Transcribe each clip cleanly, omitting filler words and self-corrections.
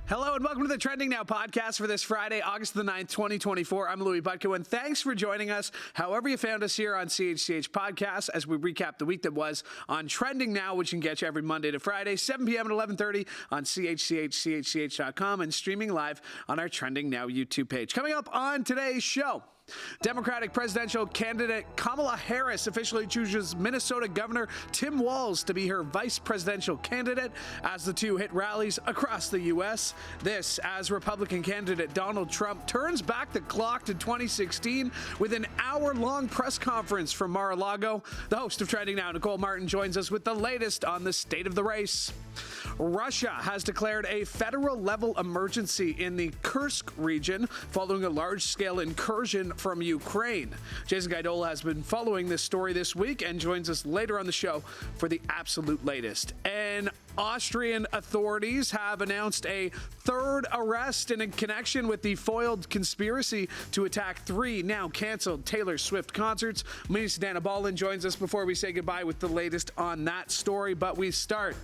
Hello and welcome to the Trending Now podcast for this Friday, August the 9th, 2024. I'm Louie Butko, and thanks for joining us. However you found us here on CHCH Podcast as we recap the week that was on Trending Now, which can get you every Monday to Friday, 7 p.m. and 11:30 on CHCH, CHCH.com, and streaming live on our Trending Now YouTube page. Coming up on today's show, Democratic presidential candidate Kamala Harris officially chooses Minnesota Governor Tim Walz to be her vice presidential candidate as the two hit rallies across the U.S. This as Republican candidate Donald Trump turns back the clock to 2016 with an hour-long press conference from Mar A Lago. The host of Trending Now, Nicole Martin, joins us with the latest on the state of the race. Russia has declared a federal-level emergency in the Kursk region following a large-scale incursion from Ukraine. Jason Gaidola has been following this story this week and joins us later on the show for the absolute latest. And Austrian authorities have announced a third arrest in connection with the foiled conspiracy to attack three now canceled Taylor Swift concerts. Manesa Dhanabalan joins us before we say goodbye with the latest on that story, but we start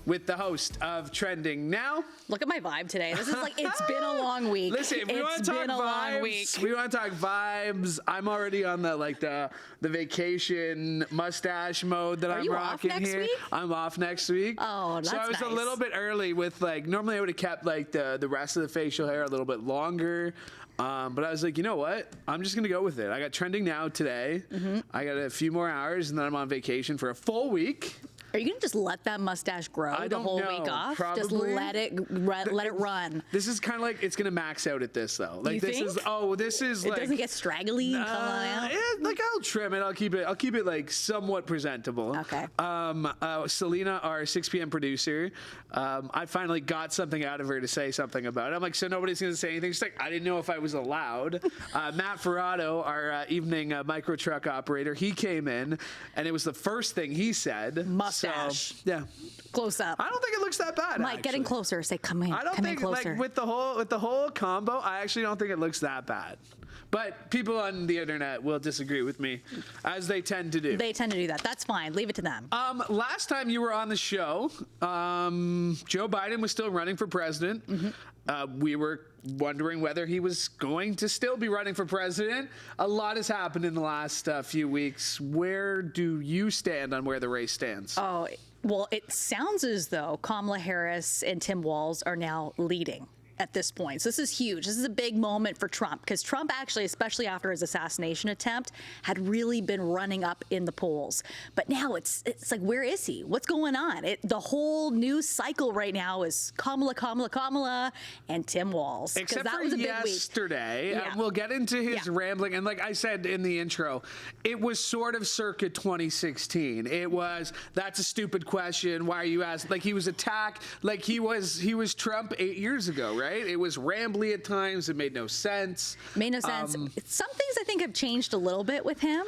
with the host of Trending Now. Look at my vibe today. This is like, it's been a long week. Listen, if we want to talk vibes, we want to talk vibes. I'm already on the vacation mustache mode that I'm rocking here. Are you off next week? I'm off next week. Oh, that's So I was nice. a little bit early with normally I would have kept the rest of the facial hair a little bit longer. But I was like, you know what? I'm just going to go with it. I got Trending Now today. I got a few more hours and then I'm on vacation for a full week. Are you going to just let that mustache grow the whole week off? Probably. Just let it run. This is kind of like, it's going to max out at this though. You think? This is it doesn't get straggly and I'll trim it. I'll keep it like somewhat presentable. Okay. Selena, our 6 p.m. producer, I finally got something out of her to say something about it. I'm like, so nobody's going to say anything. She's like, I didn't know if I was allowed. Matt Ferrato, our evening micro truck operator, he came in and it was the first thing he said. Mustache. So, yeah. Close up. I don't think it looks that bad. Mike, getting closer. Say, come in. I don't think closer. like with the whole combo, I actually don't think it looks that bad. But people on the internet will disagree with me, as they tend to do. They tend to do that. That's fine. Leave it to them. Last time you were on the show, Joe Biden was still running for president. We were wondering whether he was going to still be running for president. A lot has happened in the last few weeks. Where do you stand on where the race stands? Oh, well, it sounds as though Kamala Harris and Tim Walz are now leading at this point. So this is huge. This is a big moment for Trump because Trump actually, especially after his assassination attempt, had really been running up in the polls. But now it's like, where is he? What's going on? The whole news cycle right now is Kamala, and Tim Walz. Except that for was a big yesterday. week. Yeah. We'll get into his rambling. And like I said in the intro, it was sort of circa 2016. It was, that's a stupid question. Why are you asking? Like he was attacked. Like he was Trump 8 years ago, right? It was rambly at times. It made no sense. Made no sense. Some things I think have changed a little bit with him.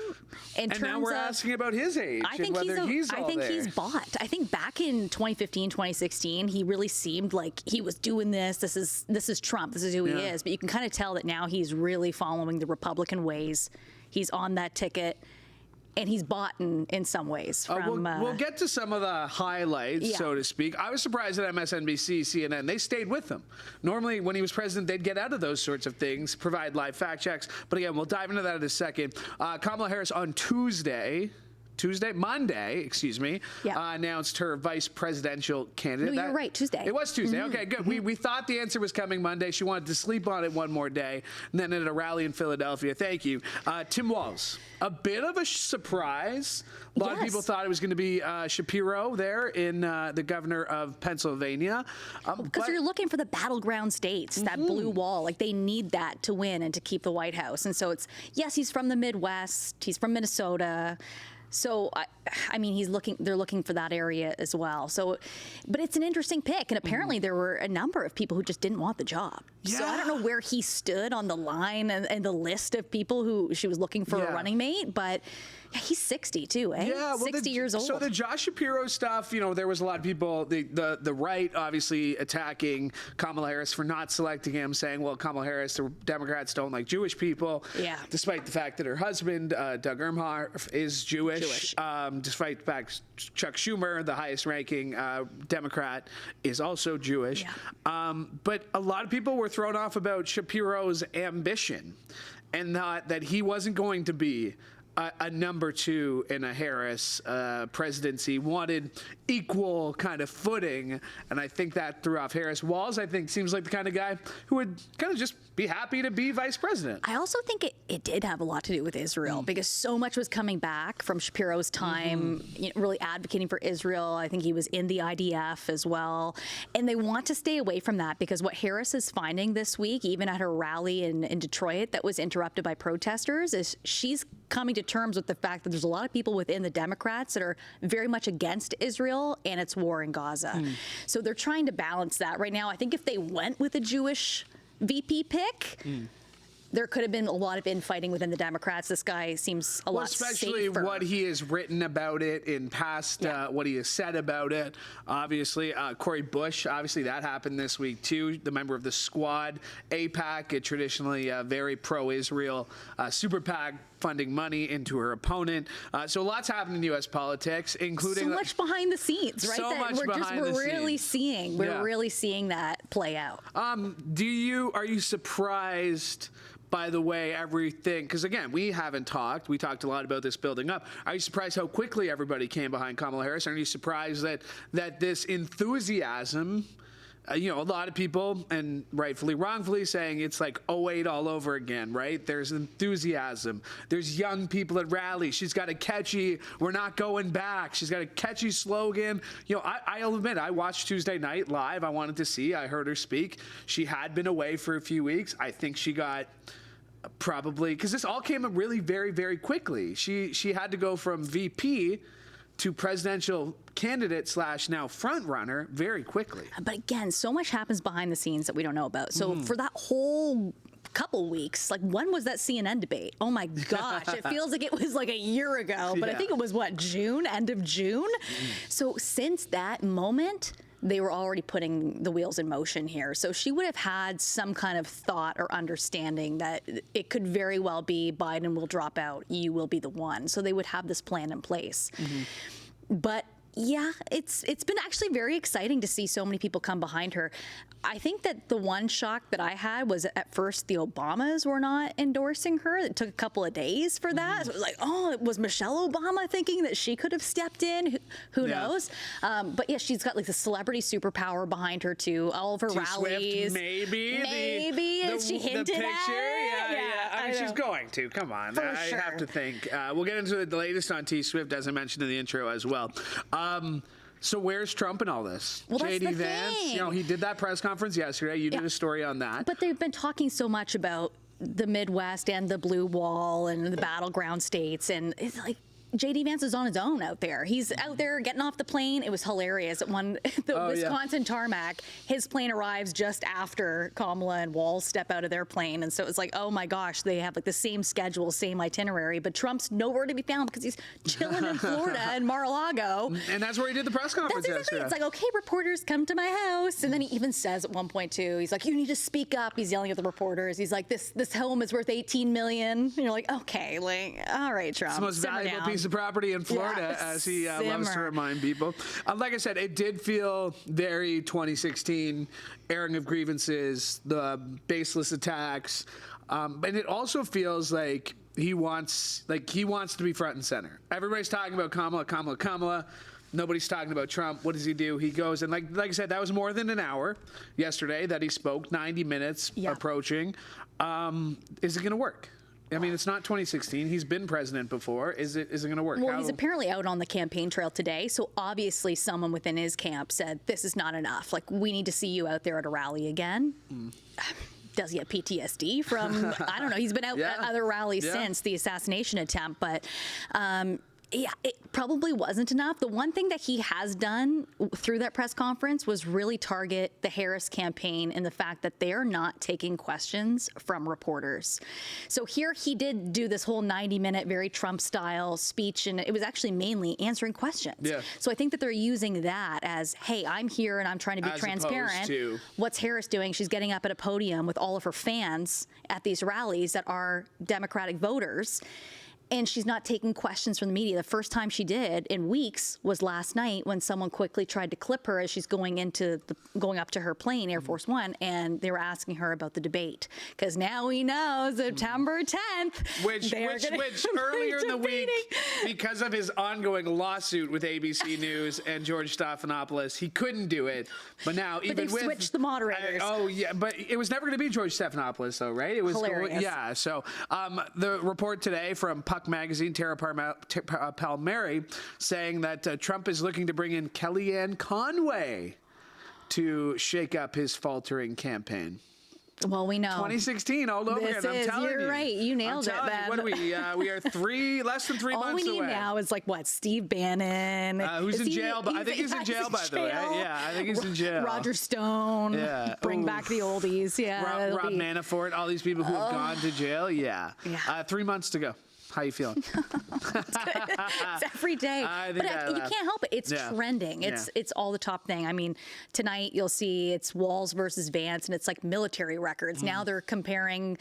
And now we're asking about his age and whether he's all there. He's bought. I think back in 2015, 2016, he really seemed like he was doing this. This is Trump. This is who he is. But you can kind of tell that now he's really following the Republican ways. He's on that ticket. And he's bought in some ways. We'll get to some of the highlights, so to speak. I was surprised that MSNBC, CNN, they stayed with him. Normally, when he was president, they'd get out of those sorts of things, provide live fact checks. But again, we'll dive into that in a second. Kamala Harris on Monday, announced her vice presidential candidate. No, you're right, Tuesday. It was Tuesday. Okay, good. We thought the answer was coming Monday. She wanted to sleep on it one more day. And then at a rally in Philadelphia, thank you, Tim Walz. A bit of a surprise. A lot of people thought it was going to be Shapiro there in the governor of Pennsylvania. Because you're looking for the battleground states, that blue wall. Like they need that to win and to keep the White House. And so he's from the Midwest. He's from Minnesota. So, I mean, they're looking for that area as well. So, but it's an interesting pick. And apparently there were a number of people who just didn't want the job. Yeah. So I don't know where he stood on the line and the list of people who she was looking for a running mate. But Yeah, he's 60 too, eh? Yeah, well, 60 years old. So the Josh Shapiro stuff, there was a lot of people, the right obviously attacking Kamala Harris for not selecting him, saying, well, Kamala Harris, the Democrats don't like Jewish people. Yeah. Despite the fact that her husband, Doug Emhoff, is Jewish. Despite the fact Chuck Schumer, the highest ranking Democrat, is also Jewish. Yeah. But a lot of people were thrown off about Shapiro's ambition and that he wasn't going to be a number 2 in a Harris presidency, wanted equal kind of footing, and I think that threw off Harris. Walz, I think, seems like the kind of guy who would kind of just be happy to be vice president. I also think it did have a lot to do with Israel because so much was coming back from Shapiro's time, really advocating for Israel. I think he was in the IDF as well. And they want to stay away from that because what Harris is finding this week, even at her rally in Detroit that was interrupted by protesters, is she's coming to terms with the fact that there's a lot of people within the Democrats that are very much against Israel and its war in Gaza. So they're trying to balance that right now. I think if they went with a Jewish VP pick, there could have been a lot of infighting within the Democrats. This guy seems a lot especially safer. What he has written about it in past, what he has said about it. Obviously, Cori Bush, obviously that happened this week too. The member of the Squad, AIPAC, a traditionally very pro-Israel super PAC, funding money into her opponent. So lots happening in U.S. politics, including so much behind the scenes, right? So that much behind the scenes. We're really seeing that play out. Are you surprised by the way everything, because again, we talked a lot about this building up. Are you surprised how quickly everybody came behind Kamala Harris? Are you surprised that this enthusiasm, a lot of people, and rightfully, wrongfully, saying it's like '08 all over again, right? There's enthusiasm. There's young people at rallies. She's got a catchy, we're not going back. She's got a catchy slogan. I'll admit, I watched Tuesday night live. I wanted to see. I heard her speak. She had been away for a few weeks. I think she got probably, because this all came up really very, very quickly. She had to go from VP to presidential candidate / now front runner very quickly. But again, so much happens behind the scenes that we don't know about. So for that whole couple weeks, like when was that CNN debate? Oh my gosh, it feels like it was like a year ago, but I think it was June, end of June. So since that moment, they were already putting the wheels in motion here. So she would have had some kind of thought or understanding that it could very well be Biden will drop out, you will be the one. So they would have this plan in place. But yeah, it's been actually very exciting to see so many people come behind her. I think that the one shock that I had was at first the Obamas were not endorsing her. It took a couple of days for that. So it was like, oh, was Michelle Obama thinking that she could have stepped in? Who knows? But yeah, she's got like the celebrity superpower behind her too. All of her rallies. Swift, maybe. She hinted picture. at it. Yeah. I mean, she's going to. Come on. For I sure. have to think. We'll get into the latest on T Swift, as I mentioned in the intro as well. So where's Trump in all this? Well, that's JD the Vance, thing. he did that press conference yesterday. You did a story on that. But they've been talking so much about the Midwest and the blue wall and the battleground states, and it's like JD Vance is on his own out there. He's out there getting off the plane. It was hilarious. At the Wisconsin tarmac, his plane arrives just after Kamala and Walz step out of their plane. And so it's like, oh my gosh, they have like the same schedule, same itinerary, but Trump's nowhere to be found because he's chilling in Florida and Mar A Lago. And that's where he did the press conference yesterday. It's like, okay, reporters, come to my house. And then he even says at one point too, he's like, you need to speak up. He's yelling at the reporters. He's like, this home is worth $18 million. And you're like, okay, like, all right, Trump. It's the most valuable piece of property in Florida, as he loves to remind people. Like I said, it did feel very 2016, airing of grievances, the baseless attacks, and it also feels like he wants to be front and center. Everybody's talking about Kamala. Nobody's talking about Trump. What does he do? He goes, and like I said, that was more than an hour yesterday that he spoke, 90 minutes approaching. Is it going to work? I mean, it's not 2016. He's been president before. Is it going to work? Well, he's apparently out on the campaign trail today. So obviously someone within his camp said, this is not enough. Like, we need to see you out there at a rally again. Does he have PTSD from, I don't know. He's been out at other rallies since the assassination attempt. But Yeah, it probably wasn't enough. The one thing that he has done through that press conference was really target the Harris campaign and the fact that they're not taking questions from reporters. So here he did do this whole 90-minute, very Trump-style speech, and it was actually mainly answering questions. Yeah. So I think that they're using that as, hey, I'm here and I'm trying to be As transparent. opposed to- What's Harris doing? She's getting up at a podium with all of her fans at these rallies that are Democratic voters. And she's not taking questions from the media. The first time she did in weeks was last night when someone quickly tried to clip her as she's going up to her plane, Air Force One, and they were asking her about the debate. Because now we know September 10th. Which earlier in the week, because of his ongoing lawsuit with ABC News and George Stephanopoulos, he couldn't do it. But now, even they've with switched the moderators. But it was never going to be George Stephanopoulos, though, right? It was hilarious. Yeah. So the report today from Puck Magazine, Tara Palmieri, saying that Trump is looking to bring in Kellyanne Conway to shake up his faltering campaign. Well, we know 2016 all over again. I'm telling you. You're right. You nailed it, Ben. What are we? We are less than 3 months away. All we need now is Steve Bannon. Who's in jail? I think he's in jail, by the way. Yeah, I think he's in jail. Roger Stone. Yeah. Bring back the oldies. Yeah. Rob Manafort. All these people who have gone to jail. Yeah. 3 months to go. How you feeling? It's every day. But you can't help it. It's trending. It's all the top thing. I mean, tonight you'll see it's Walz versus Vance, and it's like military records. Now they're comparing.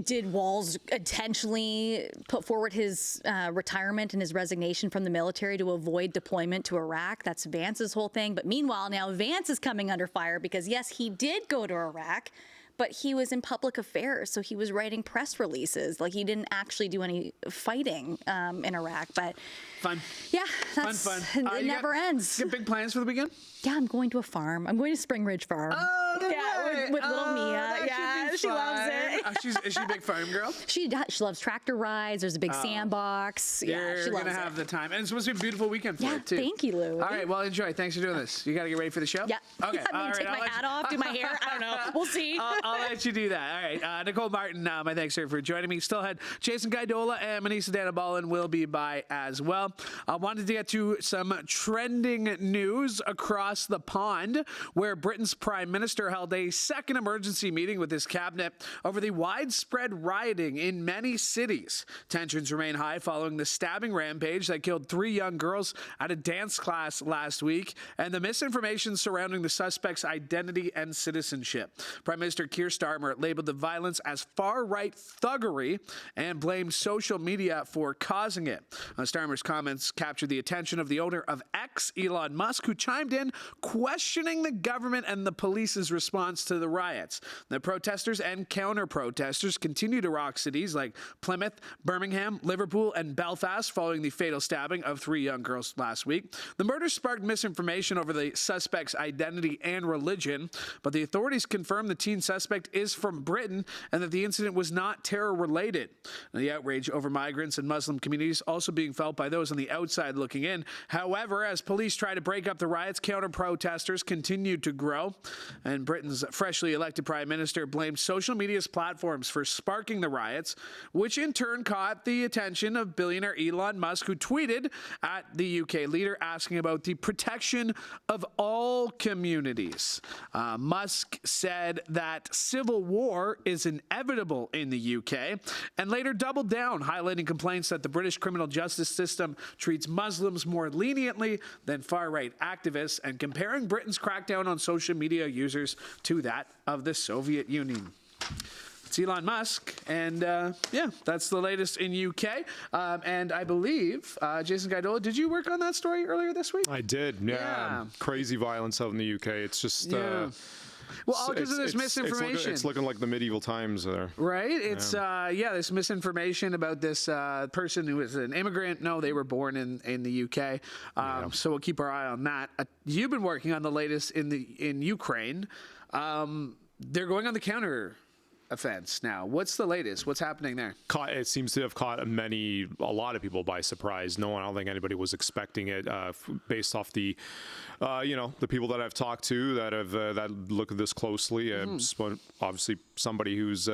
Did Walz intentionally put forward his retirement and his resignation from the military to avoid deployment to Iraq? That's Vance's whole thing. But meanwhile, now Vance is coming under fire because, yes, he did go to Iraq, but he was in public affairs, so he was writing press releases. He didn't actually do any fighting in Iraq. But fun. Yeah, that's fun. It never ends. You got big plans for the weekend? Yeah, I'm going to a farm. I'm going to Spring Ridge Farm. Oh, yeah, with little Mia. Yeah, she loves it. Is she a big farm girl? She does. She loves tractor rides. There's a big sandbox. Yeah, she loves it. You're going to have the time. And it's supposed to be a beautiful weekend for it, too. Thank you, Lou. All right, well, enjoy. Thanks for doing this. You got to get ready for the show? Yeah. Okay. Take my hat off, do my hair. I don't know. We'll see. I'll let you do that. All right. Nicole Martin, my thanks sir, for joining me. Still had Jason Gaidola and Manesa Dhanabalan will be by as well. I wanted to get to some trending news across the pond, where Britain's Prime Minister held a second emergency meeting with his cabinet over the widespread rioting in many cities. Tensions remain high following the stabbing rampage that killed 3 young girls at a dance class last week and the misinformation surrounding the suspect's identity and citizenship. Prime Minister Keir Starmer labeled the violence as far-right thuggery and blamed social media for causing it. Starmer's comments captured the attention of the owner of X, Elon Musk, who chimed in questioning the government and the police's response to the riots. The protesters and counter-protesters continue to rock cities like Plymouth, Birmingham, Liverpool, and Belfast following the fatal stabbing of 3 young girls last week. The murder sparked misinformation over the suspect's identity and religion, but the authorities confirmed the teen suspect is from Britain and that the incident was not terror-related. The outrage over migrants and Muslim communities also being felt by those on the outside looking in. However, as police try to break up the riots, counter-protesters continued to grow, and Britain's freshly elected prime minister blamed social media's platforms for sparking the riots, which in turn caught the attention of billionaire Elon Musk, who tweeted at the UK leader asking about the protection of all communities. Musk said that civil war is inevitable in the UK and later doubled down, highlighting complaints that the British criminal justice system treats Muslims more leniently than far-right activists and comparing Britain's crackdown on social media users to that of the Soviet Union. It's Elon Musk, and that's the latest in UK. And I believe, Jason Gaidola, did you work on that story earlier this week? I did, yeah. Crazy violence out in the UK. It's just... Well, all because of this misinformation. It's looking like the medieval times there. Right? It's, this misinformation about this person who is an immigrant. No, they were born in the UK. So we'll keep our eye on that. You've been working on the latest in Ukraine. They're going on the counter offense now. What's the latest? What's happening there? It seems to have caught a lot of people by surprise. I don't think anybody was expecting it, based off the people that I've talked to that have that look at this closely. Obviously, somebody who's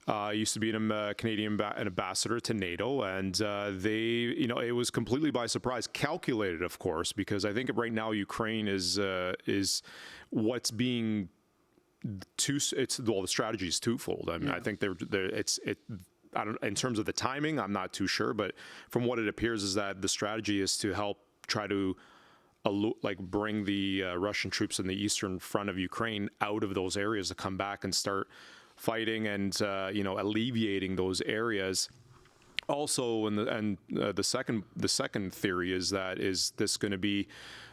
Used to be an Canadian ambassador to NATO, and it was completely by surprise, calculated, of course, because I think right now Ukraine is what's being the strategy is twofold. I mean, I think I don't, in terms of the timing, I'm not too sure, but from what it appears is that the strategy is to help try to bring the Russian troops in the eastern front of Ukraine out of those areas to come back and start fighting and alleviating those areas. Also, the second theory is this going to be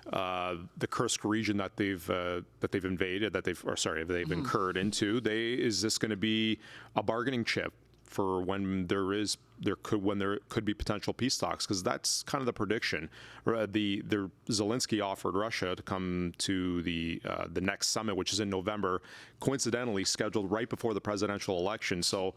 the Kursk region that they've invaded, they've incurred into? Is this going to be a bargaining chip for when there could be potential peace talks? Because that's kind of the prediction. Zelensky offered Russia to come to the next summit, which is in November, coincidentally scheduled right before the presidential election. So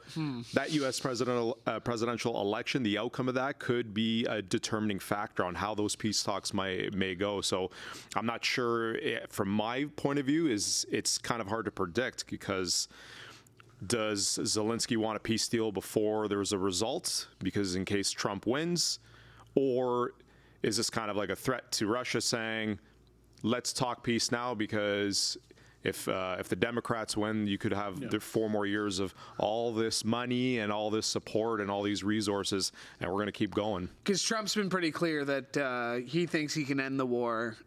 that U.S. presidential election, the outcome of that could be a determining factor on how those peace talks may go. So I'm not sure. From my point of view, it's kind of hard to predict, because does Zelensky want a peace deal before there's a result, because in case Trump wins? Or is this kind of like a threat to Russia saying, let's talk peace now, because if the Democrats win, you could have 4 more years of all this money and all this support and all these resources, and we're going to keep going. Because Trump's been pretty clear that he thinks he can end the war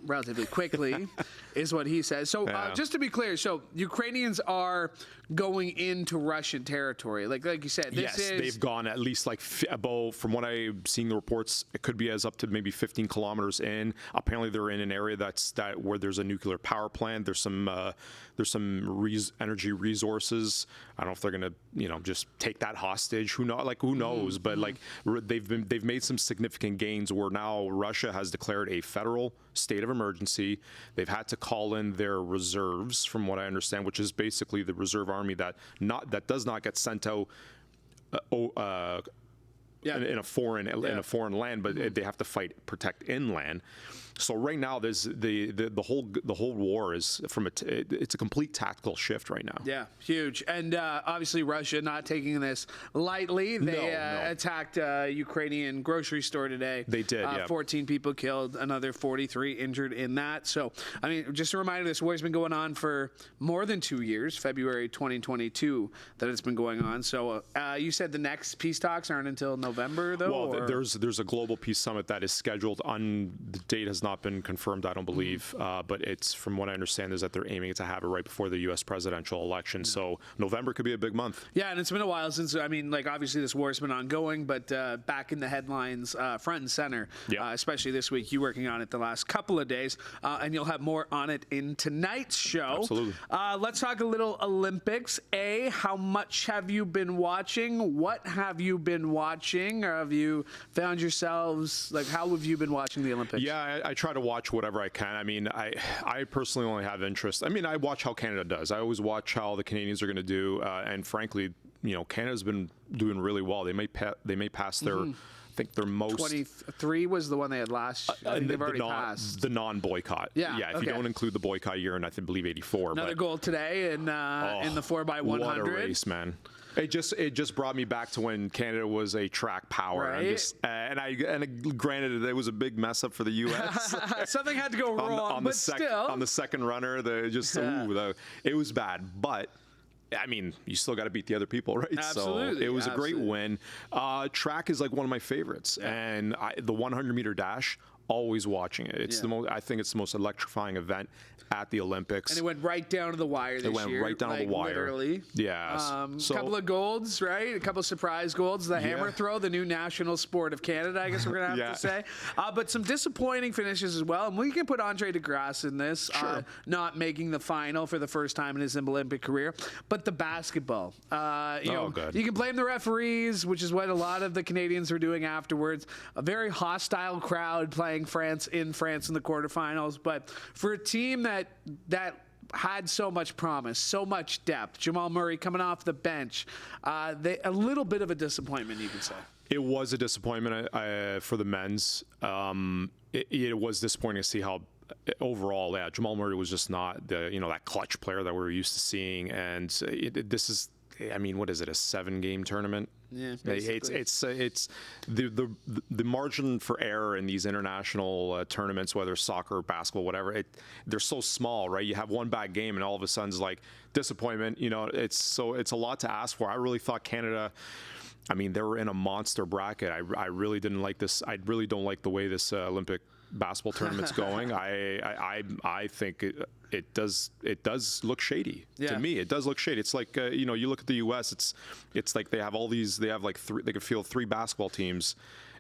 relatively quickly, is what he says. So just to be clear, so Ukrainians are going into Russian territory, like you said. They've gone at least about, from what I'm seeing the reports, it could be as up to maybe 15 kilometers in. Apparently, they're in an area where there's a nuclear power plant. There's some energy resources. I don't know if they're gonna just take that hostage. Who knows? But they've made some significant gains where now Russia has declared a federal state of emergency. They've had to call in their reserves, from what I understand, which is basically the reserve army that does not get sent out in a foreign land, but they have to protect inland. So right now, there's the whole war is it's a complete tactical shift right now. Yeah, huge. And obviously Russia not taking this lightly. They attacked a Ukrainian grocery store today. They did. 14 people killed, another 43 injured in that. So I mean, just a reminder, this war's been going on for more than 2 years. February 2022 that it's been going on. So you said the next peace talks aren't until November, though. Well, there's a global peace summit that is scheduled. The date has not been confirmed, I don't believe, but it's, from what I understand, is that they're aiming to have it right before the U.S. presidential election. So November could be a big month. Yeah, and it's been a while since, obviously this war has been ongoing, but back in the headlines, front and center, especially this week. You working on it the last couple of days, and you'll have more on it in tonight's show. Absolutely. Let's talk a little Olympics. How much have you been watching? What have you been watching? Or have you found yourselves, how have you been watching the Olympics? Yeah, I try to watch whatever I can. I mean, I personally only have interest. I mean, I watch how Canada does. I always watch how the Canadians are going to do, and frankly, Canada's been doing really well. They may pass their. I think their most 23 was the one they had last. I think they've already passed the non-boycott. If you don't include the boycott year, and I believe 84. Another gold today in the 4x100. What a race, man! It just brought me back to when Canada was a track power, right? and granted, it was a big mess up for the U.S. Something had to go wrong, but still on the second runner, it was bad, but. I mean, you still got to beat the other people, right? Absolutely. So it was a great win. Track is one of my favorites, and the 100-meter dash. Always watching it. It's the most. I think it's the most electrifying event at the Olympics. And it went right down to the wire this year. It went right down to the wire. Literally. Yeah. A couple of golds, right? A couple of surprise golds. The hammer throw, the new national sport of Canada, I guess we're going to have to say. But some disappointing finishes as well. And we can put Andre DeGrasse in this, not making the final for the first time in his Olympic career. But the basketball. Good. You can blame the referees, which is what a lot of the Canadians were doing afterwards. A very hostile crowd playing France in the quarterfinals, but for a team that had so much promise, so much depth, Jamal Murray coming off the bench, a little bit of a disappointment, you could say. It was a disappointment for the men's. It was disappointing to see how overall, Jamal Murray was just not that clutch player that we're used to seeing, and this is I mean, what is it? A 7-game tournament? Yeah, basically. It's the margin for error in these international tournaments, whether soccer, basketball, whatever. They're so small, right? You have one bad game, and all of a sudden it's like disappointment. It's a lot to ask for. I really thought Canada. I mean, they were in a monster bracket. I really didn't like this. I really don't like the way this Olympic basketball tournament's going. I think it does look shady to me. It does look shady. It's like you look at the U.S. It's like they have like they could field 3 basketball teams,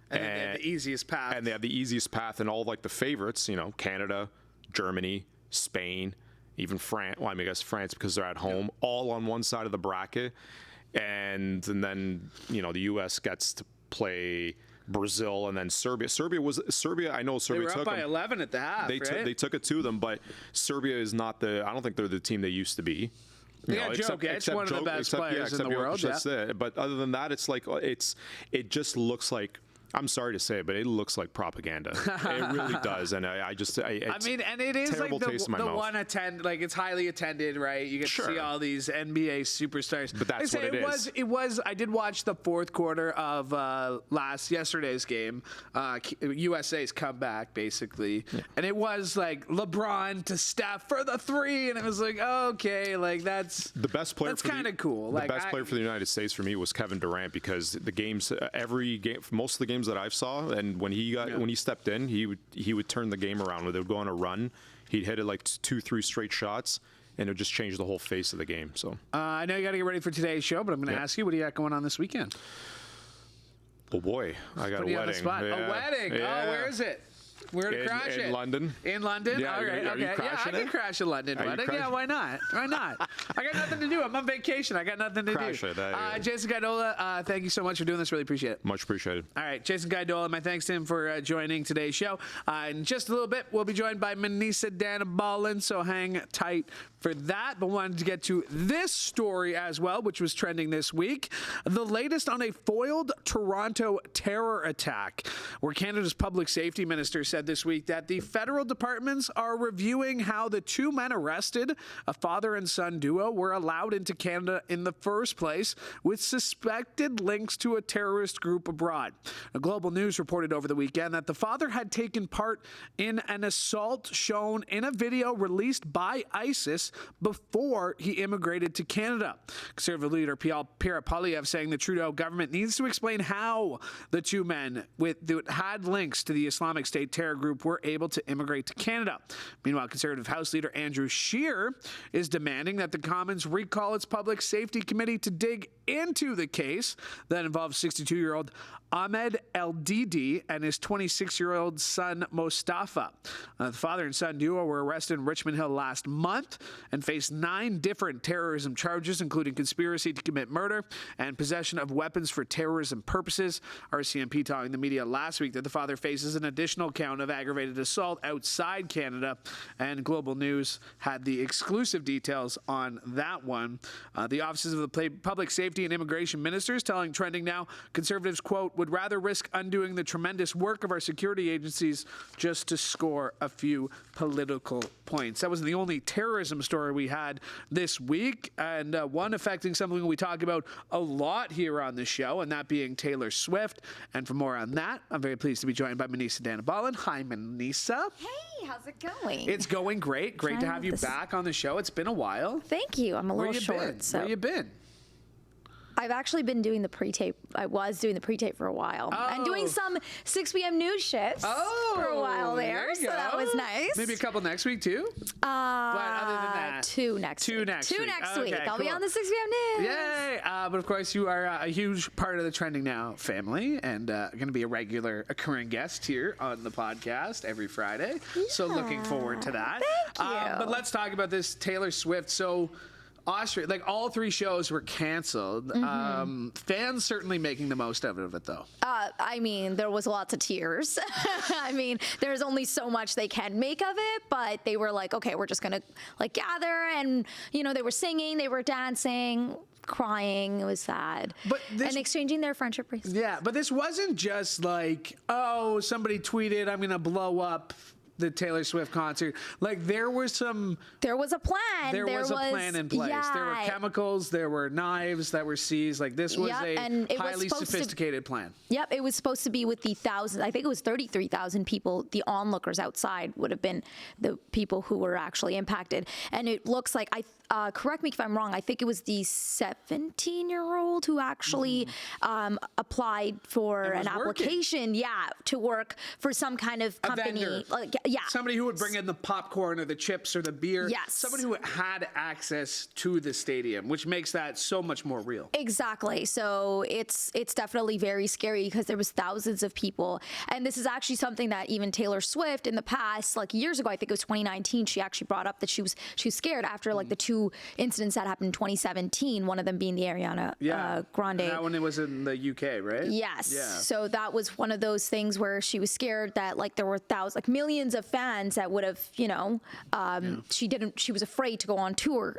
and they have the easiest path. And all like the favorites, Canada, Germany, Spain, even France. Well, I mean, I guess France because they're at home, all on one side of the bracket, and then the U.S. gets to play Brazil and then Serbia. I know Serbia took up by 11 at the half. They took it to them, but Serbia is not I don't think they're the team they used to be. Jokic, one of the best players in the world. That's it. But other than that, it's like it just looks like. I'm sorry to say it, but it looks like propaganda. It really does, and I mean, and it is like the one it's highly attended, right? You get to see all these NBA superstars. But that's what it is. It was. I did watch the fourth quarter of yesterday's game, USA's comeback, basically, and it was like LeBron to Steph for the 3, and it was like, okay, like that's the best player. That's kind of cool. The best player for the United States for me was Kevin Durant because the games, every game, most of the games that I've saw, and when he stepped in, he would turn the game around. When they would go on a run, he'd hit it like 2-3 straight shots, and it would just change the whole face of the game. So I know you got to get ready for today's show, but I'm going to ask you, what do you got going on this weekend? Oh boy, I got a wedding. On the spot. Yeah. A wedding. Yeah. Oh, where is it? We're to crash it. In London. In London? Yeah, all right. are you crashing I can crash a London wedding. Yeah, why not? Why not? I got nothing to do. I'm on vacation. I got nothing to crash do. It. Jason Gaidola, thank you so much for doing this. Really appreciate it. Much appreciated. All right, Jason Gaidola, my thanks to him for joining today's show. In just a little bit, we'll be joined by Manesa Dhanabalan, so hang tight for that. But wanted to get to this story as well, which was trending this week. The latest on a foiled Toronto terror attack, where Canada's public safety minister said this week that the federal departments are reviewing how the 2 men arrested, a father and son duo, were allowed into Canada in the first place with suspected links to a terrorist group abroad. Global News reported over the weekend that the father had taken part in an assault shown in a video released by ISIS before he immigrated to Canada. Conservative leader Pierre Poilievre saying the Trudeau government needs to explain how the 2 men that had links to the Islamic State terror group were able to immigrate to Canada. Meanwhile, Conservative House Leader Andrew Scheer is demanding that the Commons recall its Public Safety Committee to dig into the case that involves 62-year-old Ahmed El-Didi and his 26-year-old son Mostafa. The father and son duo were arrested in Richmond Hill last month and faced 9 different terrorism charges, including conspiracy to commit murder and possession of weapons for terrorism purposes. RCMP telling the media last week that the father faces an additional count of aggravated assault outside Canada, and Global News had the exclusive details on that one. The offices of the Public Safety and Immigration Ministers telling Trending Now Conservatives, quote, would rather risk undoing the tremendous work of our security agencies just to score a few political points. That was the only terrorism story we had this week, and one affecting something we talk about a lot here on the show, and that being Taylor Swift. And for more on that, I'm very pleased to be joined by Manesa Dhanabalan. Hi, Manesa. Hey, how's it going? It's going great. Great to have you back on the show. It's been a while. Thank you. I'm a little short. So where you been? I've actually been doing the pre-tape. I was doing the pre-tape for a while. And doing some 6 p.m. news shifts for a while there. So that was nice. Maybe a couple next week, too? But other than that? 2 next week. 2 next week. I'll be on the 6 p.m. news. Yay! But of course, you are a huge part of the Trending Now family and going to be a regular occurring guest here on the podcast every Friday. Yeah. So looking forward to that. Thank you. But let's talk about this Taylor Swift. So Austria, like all 3 shows were canceled. Mm-hmm. Fans certainly making the most of it, though. I mean, there was lots of tears. I mean, there's only so much they can make of it, but they were like, okay, we're just going to like gather, and they were singing, they were dancing, crying. It was sad. And exchanging their friendship bracelets. Yeah, but this wasn't just like, oh, somebody tweeted, I'm going to blow up the Taylor Swift concert. Like there was a plan. There was a plan in place. Yeah. There were chemicals, there were knives that were seized. Like this was and it highly was sophisticated plan. Yep, it was supposed to be with the thousands. I think it was 33,000 people. The onlookers outside would have been the people who were actually impacted. And it looks like correct me if I'm wrong. I think it was the 17-year-old who actually applied for an application. Yeah, to work for some kind of company. Somebody who would bring in the popcorn or the chips or the beer. Yes. Somebody who had access to the stadium, which makes that so much more real. Exactly. So it's definitely very scary because there was thousands of people. And this is actually something that even Taylor Swift in the past, like years ago, I think it was 2019, she actually brought up that she was scared after like the two incidents that happened in 2017, one of them being the Ariana Grande. That one was in the UK, right? Yes. Yeah. So that was one of those things where she was scared that like there were thousands, like millions of fans that would have, she was afraid to go on tour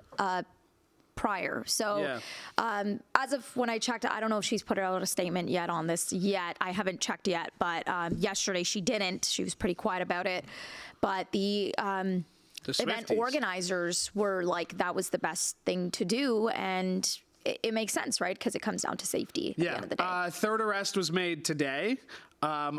prior. So as of when I checked, I don't know if she's put out a statement yet on this yet. I haven't checked yet, but yesterday she didn't. She was pretty quiet about it. But the event organizers were like, that was the best thing to do. And it makes sense, right? Because it comes down to safety at the end of the day. Third arrest was made today,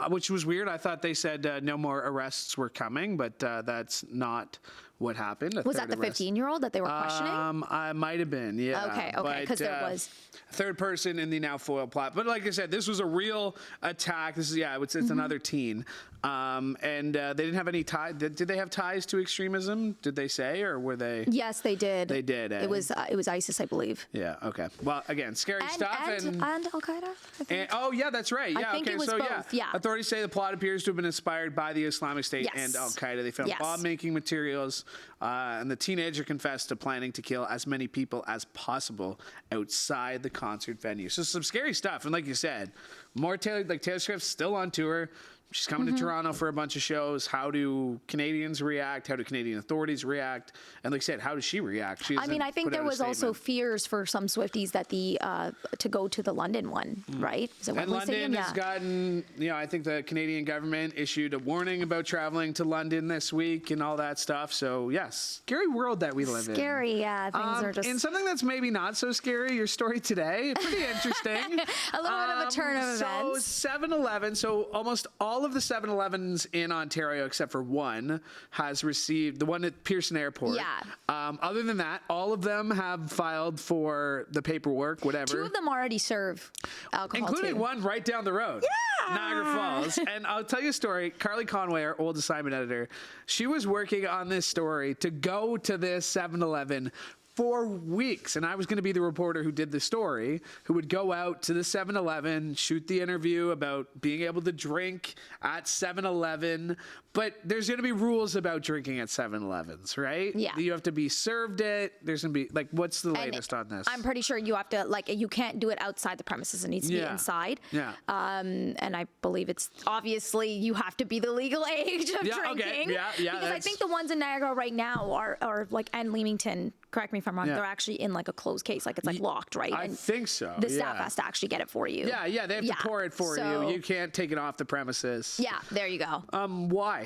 which was weird. I thought they said no more arrests were coming, but that's not what happened. Was that the 15-year-old that they were questioning? I might have been, yeah. Okay, because there was third person in the now foiled plot. But like I said, this was a real attack. This is it's another teen, and they didn't have any ties. Did they have ties to extremism? Did they say, or were they? Yes, they did. They did. It was ISIS, I believe. Yeah. Okay. Well, again, scary stuff. And Al Qaeda. Oh yeah, that's right. Yeah. I think it was both. Yeah. Authorities say the plot appears to have been inspired by the Islamic State and Al Qaeda. They found bomb-making materials. And the teenager confessed to planning to kill as many people as possible outside the concert venue. So some scary stuff. And like you said, Taylor Swift's still on tour. She's coming to Toronto for a bunch of shows. How do Canadians react? How do Canadian authorities react? And like I said, how does she react? I think there was also fears for some Swifties that to go to the London one, right? And London has gotten, I think the Canadian government issued a warning about traveling to London this week and all that stuff. So yes, scary world that we live in. Scary, yeah. Things are just. And something that's maybe not so scary, your story today, pretty interesting. A little bit of a turn of events. So 7-Eleven, so almost all of the 7-Elevens in Ontario, except for one, has received, the one at Pearson Airport. Yeah. Other than that, all of them have filed for the paperwork, whatever. Two of them already serve alcohol, including one right down the road. Yeah. Niagara Falls. And I'll tell you a story. Carly Conway, our old assignment editor, she was working on this story to go to this 7-Eleven for weeks, and I was going to be the reporter who did the story, who would go out to the 7-Eleven, shoot the interview about being able to drink at 7-Eleven, but there's going to be rules about drinking at 7-Elevens, right? Yeah. You have to be served it. There's going to be, like, what's the latest on this? I'm pretty sure you have to, you can't do it outside the premises. It needs to be inside. Yeah. And I believe it's, obviously, you have to be the legal age of drinking. Okay. Yeah. Because I think the ones in Niagara right now are and Leamington, correct me if I'm wrong, they're actually in like a closed case, like it's like locked, right? I think so. The staff has to actually get it for you. Yeah, they have to pour it for you. You can't take it off the premises. Yeah, there you go. Why?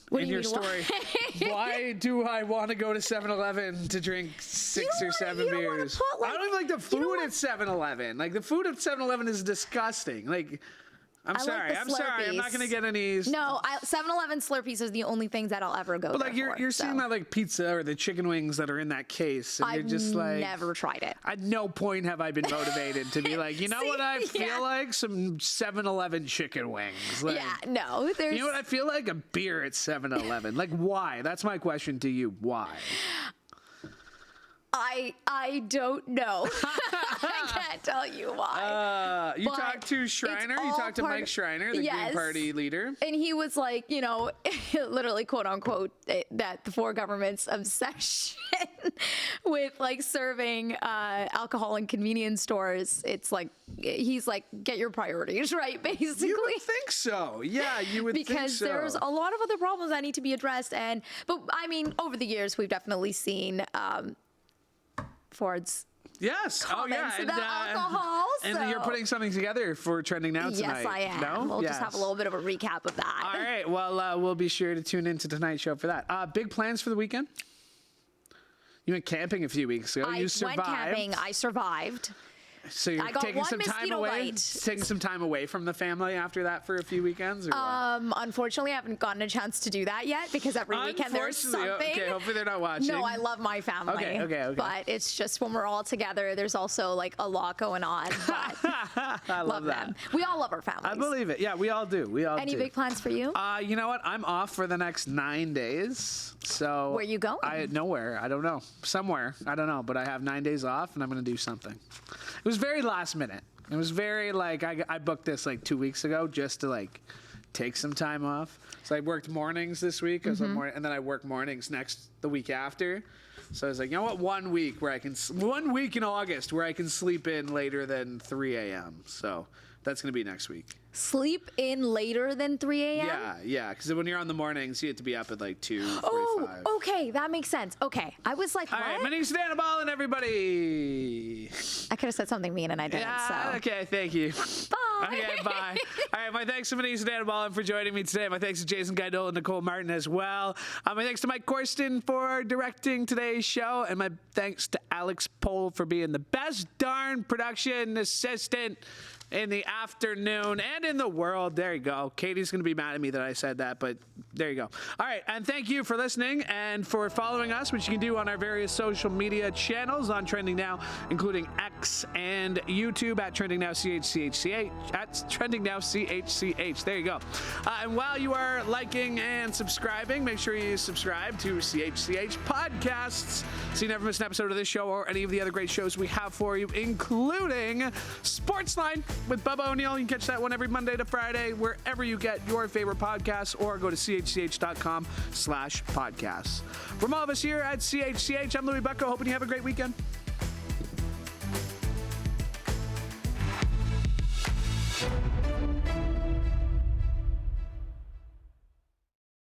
What in do you your mean, story, why do I want to go to 7-Eleven to drink 6 or 7 beers? I don't even like the food at 7-Eleven. Like the food at 7-Eleven is disgusting. Like, I'm sorry. I'm not going to get any. No, 7-Eleven Slurpees is the only things that I'll ever go. But like you're seeing that like pizza or the chicken wings that are in that case, and you're just like, never tried it. At no point have I been motivated to be like, what I feel like? Some 7-Eleven chicken wings. Like, no. You know what I feel like? A beer at 7-Eleven. Like why? That's my question to you. Why? I don't know. I can't tell you why. You talked to Schreiner. You talked to Mike Schreiner, the Green Party leader. And he was like, literally, quote unquote, that the four government's obsession with like serving alcohol in convenience stores. It's like, he's like, get your priorities right, basically. You would think so. Yeah, you would think so. Because there's a lot of other problems that need to be addressed. But I mean, over the years, we've definitely seen Ford's Yes. comments And, about alcohol. and so. you're putting something together for Trending Now tonight. Yes, I am. No? We'll Yes. just have a little bit of a recap of that. All right. Well, we'll be sure to tune into tonight's show for that. Big plans for the weekend? You went camping a few weeks ago. You survived. Went camping. I survived. So you're I got taking one some time mosquito away, bite. taking some time away from the family after that for a few weekends. Or what? Unfortunately, I haven't gotten a chance to do that yet because every weekend there's something. Okay, hopefully they're not watching. No, I love my family. Okay. But it's just when we're all together, there's also like a lot going on. But I love that. them. We all love our families. I believe it. Yeah, we all do. We all Any do. big plans for you? You know what? I'm off for the next 9 days. So Where you going? Nowhere. I don't know. Somewhere. I don't know. But I have 9 days off, and I'm going to do something. It was very last minute. It was very like I booked this like 2 weeks ago just to like take some time off. So I worked mornings this week, and then I work mornings the week after. So I was like, you know what? 1 week in August where I can sleep in later than 3 a.m. So that's going to be next week. Sleep in later than 3 a.m.? Yeah. Because when you're on the mornings, you have to be up at like 2:45. Oh, okay. That makes sense. Okay. I was like, All what? right, Manesa Dhanabalan, everybody. I could have said something mean and I didn't. Yeah, So. okay, thank you. Bye. Okay, bye. All right, my thanks to Manesa Dhanabalan for joining me today. My thanks to Jason Gaidola and Nicole Martin as well. My thanks to Mike Corsten for directing today's show. And my thanks to Alex Pohl for being the best darn production assistant in the afternoon and in the world. There you go. Katie's going to be mad at me that I said that, but there you go. All right, and thank you for listening and for following us, which you can do on our various social media channels on Trending Now, including X and YouTube at Trending Now CHCH, at Trending Now CHCH. There you go. And while you are liking and subscribing, make sure you subscribe to CHCH Podcasts so you never miss an episode of this show or any of the other great shows we have for you, including Sportsline with Bubba O'Neill. You can catch that one every Monday to Friday, wherever you get your favorite podcasts, or go to chch.com/podcasts. From all of us here at CHCH, I'm Louie Butko, hoping you have a great weekend.